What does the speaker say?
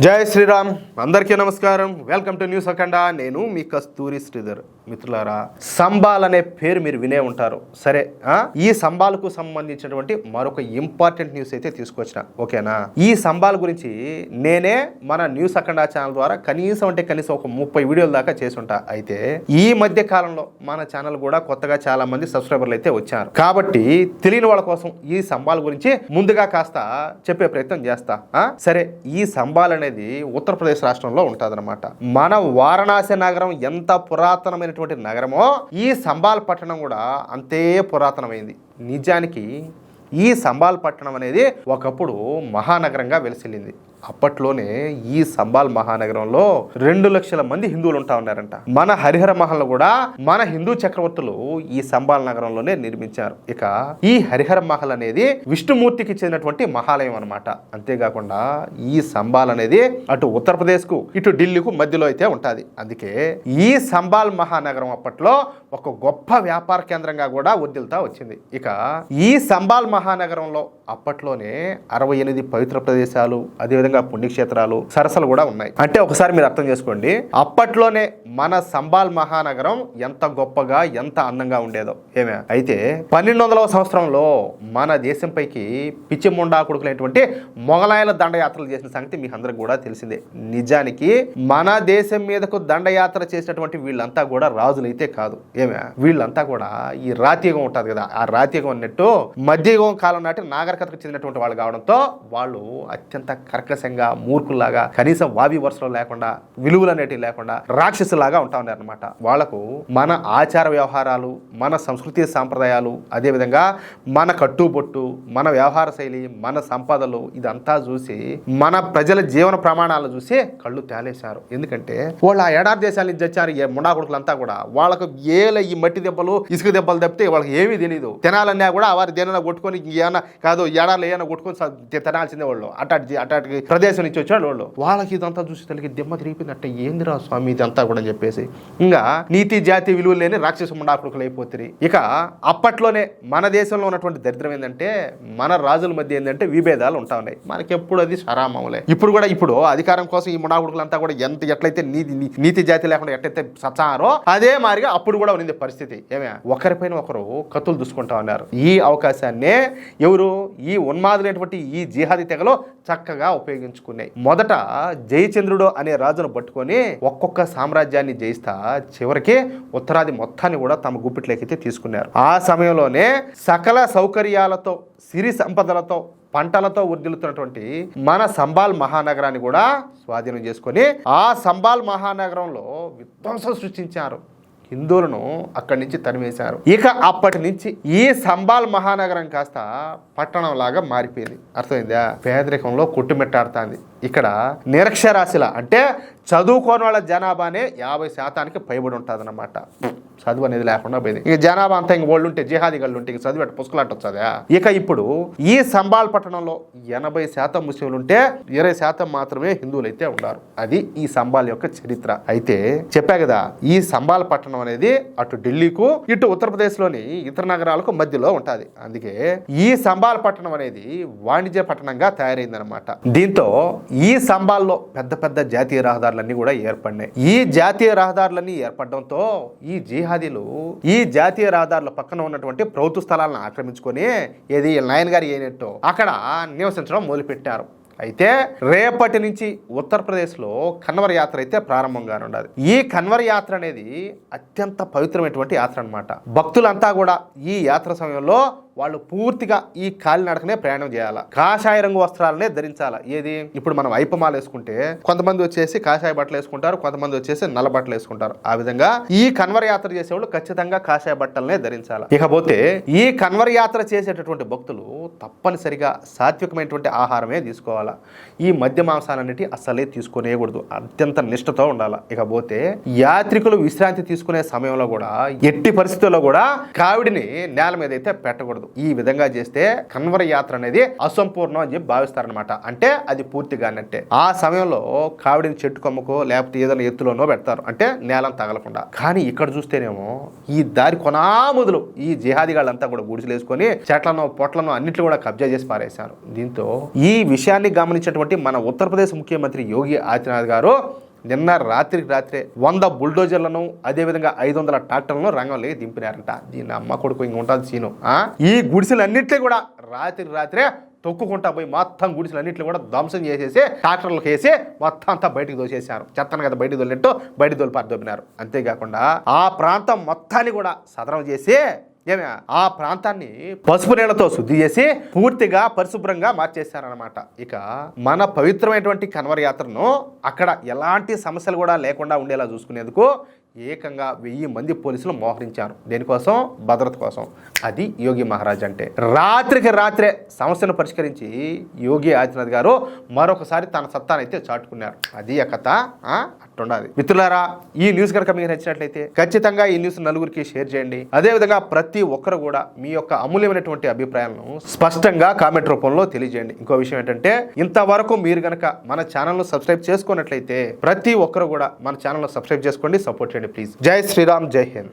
జై శ్రీరామ్ అందరికీ నమస్కారం. వెల్కమ్ టు న్యూస్ అఖండ. నేను మీ కస్తూరి శ్రీధర్. మిత్రులారా, సంబాల్ అనే పేరు మీరు వినే ఉంటారు. సరే, ఈ సంబాల్కు సంబంధించినటువంటి మరొక ఇంపార్టెంట్ న్యూస్ అయితే తీసుకొచ్చిన. ఓకేనా? ఈ సంబాల్ గురించి నేనే మన న్యూస్ అఖండ ఛానల్ ద్వారా కనీసం ఒక 30 వీడియోల దాకా చేసి ఉంటా. అయితే ఈ మధ్య కాలంలో మన ఛానల్ కూడా కొత్తగా చాలా మంది సబ్స్క్రైబర్లు అయితే వచ్చారు. కాబట్టి తెలియని వాళ్ళ కోసం ఈ సంబాల్ గురించి ముందుగా కాస్త చెప్పే ప్రయత్నం చేస్తా. సరే, ఈ సంబాల్ అనేది ఉత్తరప్రదేశ్ రాష్ట్రంలో ఉంటుందన్నమాట. మన వారణాసి నగరం ఎంత పురాతనమైనటువంటి నగరమో ఈ సంబాల్ పట్టణం కూడా అంతే పురాతనమైంది. నిజానికి ఈ సంబాల్ పట్టణం అనేది ఒకప్పుడు మహానగరంగా వెలిసిల్లింది. అప్పట్లోనే ఈ సంబాల్ మహానగరంలో 2 లక్షల మంది హిందువులు ఉంటా ఉన్నారంట. మన హరిహర మహల్ కూడా మన హిందూ చక్రవర్తులు ఈ సంబాల్ నగరంలోనే నిర్మించారు. ఇక ఈ హరిహర మహల్ అనేది విష్ణుమూర్తికి చెందినటువంటి మహాలయం అనమాట. అంతేకాకుండా ఈ సంబాల్ అనేది అటు ఉత్తరప్రదేశ్ కు ఇటు ఢిల్లీకు మధ్యలో అయితే ఉంటుంది. అందుకే ఈ సంబాల్ మహానగరం అప్పట్లో ఒక గొప్ప వ్యాపార కేంద్రంగా కూడా వర్ధిల్లుతా వచ్చింది. ఇక ఈ సంబాల్ మహానగరంలో అప్పట్లోనే 68 పవిత్ర ప్రదేశాలు, అదేవిధంగా పుణ్యక్షేత్రాలు, సరస్సులు కూడా ఉన్నాయి. అంటే ఒకసారి మీరు అర్థం చేసుకోండి, అప్పట్లోనే మన సంబాల్ మహానగరం ఎంత గొప్పగా ఎంత అందంగా ఉండేదో. ఏమే అయితే 1200వ సంవత్సరంలో మన దేశంపైకి పిచ్చి ముండాకుడుకులైనటువంటి మొఘలాయల దండయాత్రలు చేసిన సంగతి మీకు అందరికి కూడా తెలిసిందే. నిజానికి మన దేశం మీదకు దండయాత్ర చేసినటువంటి వీళ్ళంతా కూడా రాజులైతే కాదు. ఏమే వీళ్ళంతా కూడా ఈ రాతియుగం ఉంటుంది కదా, ఆ రాతియుగం అన్నట్టు మధ్యయుగం కాలం నాటి నాగరికతకు చెందినటువంటి వాళ్ళు కావడంతో వాళ్ళు అత్యంత కర్కశంగా, మూర్ఖుల్లాగా, కనీసం వావి వరుసలో లేకుండా, విలువలు అనేటివి లేకుండా రాక్షసులాగా ఉంటా ఉన్నారు అనమాట. వాళ్లకు మన ఆచార వ్యవహారాలు, మన సంస్కృతి సాంప్రదాయాలు, అదేవిధంగా మన కట్టుబొట్టు, మన వ్యవహార శైలి, మన సంపదలు ఇదంతా చూసి మన ప్రజల జీవన ప్రమాణాలు చూసి కళ్ళు తేలేశారు. ఎందుకంటే వాళ్ళు ఆ ఎడారి దేశాల నుంచి వచ్చారు. ముండాకుడుకులంతా కూడా వాళ్ళకు ఈ మట్టి దెబ్బలు, ఇసుక దెబ్బలు తప్పితే వాళ్ళకి ఏమీ తెలియదు. తినాలన్నా కూడా వారి దేనైనా కొట్టుకొని ఏమన్నా కాదు, ఎడార్లు ఏమైనా కొట్టుకొని తినాల్సిందే వాళ్ళు. అటాటి ప్రదేశం నుంచి వచ్చాడు వాళ్ళు. వాళ్ళకి ఇదంతా చూసి తల్లికి దిమ్మ తిరిగిపోయిందట. ఏందిరా స్వామి ఇదంతా కూడా అని చెప్పేసి ఇంకా నీతి జాతి విలువలు లేని రాక్షస ముండాకుడుకులు అయిపోతుంది. ఇక అప్పట్లోనే మన దేశంలో ఉన్నటువంటి దరిద్రం ఏంటంటే మన రాజుల మధ్య ఏంటంటే విభేదాలు ఉంటా ఉన్నాయి. మనకి ఎప్పుడు అది సరామములే. ఇప్పుడు అధికారం కోసం ఈ ముండాకుడుకులంతా కూడా ఎట్లయితే నీతి జాతి లేకుండా ఎట్లయితే సచారో అదే మారిగా అప్పుడు కూడా ఉంది పరిస్థితి. ఏమే ఒకరిపైన ఒకరు కత్తులు దూసుకుంటా ఉన్నారు. ఈ అవకాశాన్నే ఎవరు ఈ ఉన్మాదులైనటువంటి ఈ జిహాదీ తెగలో చక్కగా ఉపయోగించుకున్నాయి. మొదట జయచంద్రుడు అనే రాజును పట్టుకొని ఒక్కొక్క సామ్రాజ్యాన్ని జయిస్తా చివరికి ఉత్తరాది మొత్తాన్ని కూడా తమ గుప్పిట్లోకి తీసుకున్నారు. ఆ సమయంలోనే సకల సౌకర్యాలతో, సిరి సంపదలతో, పంటలతో వర్ధిల్లుతున్నటువంటి మన సంబాల్ మహానగరాన్ని కూడా స్వాధీనం చేసుకొని ఆ సంబాల్ మహానగరంలో విధ్వంసం సృష్టించారు. హిందువులను అక్కడి నుంచి తరిమేశారు. ఇక అప్పటి నుంచి ఈ సంబాల్ మహానగరం కాస్త పట్టణం లాగా మారిపోయింది. అర్థమైందా? పేదరికంలో కొట్టుమిట్టాడుతుంది. ఇక్కడ నిరక్షరాస్యుల అంటే చదువుకోని వాళ్ళ జనాభానే 50% పైబడి ఉంటుంది అన్నమాట. చదువు అనేది లేకుండా పోయింది. ఇక జనాభా అంతా ఇంక వాళ్ళు ఉంటే జిహాదీగాళ్ళు ఉంటే చదువు పెట్టి పుస్తకాలు వచ్చదా. ఇక ఇప్పుడు ఈ సంబాల్ పట్టణంలో 80% ముస్లింలు ఉంటే 20% మాత్రమే హిందువులు అయితే ఉన్నారు. అది ఈ సంబాల్ యొక్క చరిత్ర. అయితే చెప్పా కదా, ఈ సంబాల్ పట్టణం అనేది అటు ఢిల్లీకు ఇటు ఉత్తరప్రదేశ్లోని ఇతర నగరాలకు మధ్యలో ఉంటుంది. అందుకే ఈ సంబాల్ పట్టణం అనేది వాణిజ్య పట్టణంగా తయారైందనమాట. దీంతో ఈ సంబాల్లో పెద్ద పెద్ద జాతీయ రహదారులన్నీ కూడా ఏర్పడినాయి. ఈ జాతీయ రహదారులన్నీ ఏర్పడడంతో ఈ జిహాదీలు ఈ జాతీయ రహదారుల పక్కన ఉన్నటువంటి ప్రభుత్వ స్థలాలను ఆక్రమించుకొని ఏది నాయన్ గారు అయినట్టు అక్కడ నివసించడం మొదలుపెట్టారు. అయితే రేపటి నుంచి ఉత్తరప్రదేశ్లో కన్వర్ యాత్ర అయితే ప్రారంభంగా ఉండదు. ఈ కన్వర్ యాత్ర అనేది అత్యంత పవిత్రమైనటువంటి యాత్ర అనమాట. భక్తులంతా కూడా ఈ యాత్ర సమయంలో వాళ్ళు పూర్తిగా ఈ కాలినడకనే ప్రయాణం చేయాలి. కాషాయ రంగు వస్త్రాలనే ధరించాలి. ఏది ఇప్పుడు మనం ఐపమాల వేసుకుంటే కొంతమంది వచ్చేసి కాషాయ బట్టలు వేసుకుంటారు, కొంతమంది వచ్చేసి నల్ల బట్టలు వేసుకుంటారు. ఆ విధంగా ఈ కన్వర్ యాత్ర చేసేవాళ్ళు ఖచ్చితంగా కాషాయ బట్టలనే ధరించాలి. ఇకపోతే ఈ కన్వర్ యాత్ర చేసేటటువంటి భక్తులు తప్పనిసరిగా సాత్వికమైనటువంటి ఆహారమే తీసుకోవాలా. ఈ మద్య మాంసాలన్నిటి అస్సలే తీసుకునేకూడదు. అత్యంత నిష్ఠతో ఉండాలి. ఇకపోతే యాత్రికులు విశ్రాంతి తీసుకునే సమయంలో కూడా ఎట్టి పరిస్థితుల్లో కూడా కావిడిని నేల మీద అయితే పెట్టకూడదు. చేయకూడదు. ఈ విధంగా చేస్తే కన్వర యాత్ర అనేది అసంపూర్ణం అని చెప్పి భావిస్తారనమాట. అంటే అది పూర్తిగా అన్నట్టే. ఆ సమయంలో కావిడిని చెట్టు కొమ్మకో లేకపోతే ఏదైనా ఎత్తులోనో పెడతారు, అంటే నేలను తగలకుండా. కానీ ఇక్కడ చూస్తేనేమో ఈ దారి కొనాముదులు ఈ జిహాదీగాళ్ళంతా కూడా గుడిసెలు వేసుకొని చెట్లను పొట్లను అన్నింటినీ కూడా కబ్జా చేసి పారేశారు. దీంతో ఈ విషయాన్ని గమనించినటువంటి మన ఉత్తరప్రదేశ్ ముఖ్యమంత్రి యోగి ఆదిత్యనాథ్ గారు నిన్న రాత్రికి రాత్రే 100 బుల్డోజర్లను అదేవిధంగా 500 ట్రాక్టర్లను రంగంలోకి దింపినారంట. దీని అమ్మ కొడుకు ఇంక ఉంటుంది సీను. ఈ గుడిసెలన్నింటినీ కూడా రాత్రికి రాత్రే తొక్కుకుంటా పోయి మొత్తం గుడిసెలన్నింటినీ కూడా ధ్వంసం చేసేసి ట్రాక్టర్లకు వేసి మొత్తం అంతా బయటకు దోసేశారు. చెత్తను కదా బయటకు దొల్లినట్టు బయట దొలిపారు దొబ్బినారు. అంతేకాకుండా ఆ ప్రాంతం మొత్తాన్ని కూడా సదరం చేసి ఆ ప్రాంతాన్ని పసుపు నీళ్లతో శుద్ధి చేసి పూర్తిగా పరిశుభ్రంగా మార్చేశారనమాట. ఇక మన పవిత్రమైనటువంటి కన్వర్ యాత్రను అక్కడ ఎలాంటి సమస్యలు కూడా లేకుండా ఉండేలా చూసుకునేందుకు ఏకంగా 1000 మంది పోలీసులు మోహరించారు. దేనికోసం? భద్రత కోసం. అది యోగి మహారాజ్ అంటే. రాత్రికి రాత్రే సమస్యను పరిష్కరించి యోగి ఆదిత్యనాథ్ గారు మరొకసారి తన సత్తానైతే చాటుకున్నారు. అది ఆ కథ. అట్టుండాలి. మిత్రులారా, ఈ న్యూస్ కనుక మీకు నచ్చినట్లయితే ఖచ్చితంగా ఈ న్యూస్ నలుగురికి షేర్ చేయండి. అదేవిధంగా ప్రతి ఒక్కరు కూడా మీ యొక్క అమూల్యమైనటువంటి అభిప్రాయాలను స్పష్టంగా కామెంట్ రూపంలో తెలియజేయండి. ఇంకో విషయం ఏంటంటే, ఇంతవరకు మీరు కనుక మన ఛానల్ను సబ్స్క్రైబ్ చేసుకున్నట్లయితే ప్రతి ఒక్కరు కూడా మన ఛానల్ను సబ్స్క్రైబ్ చేసుకోండి, సపోర్ట్ చేయండి ప్లీజ్. జై శ్రీరామ్, జై హింద్.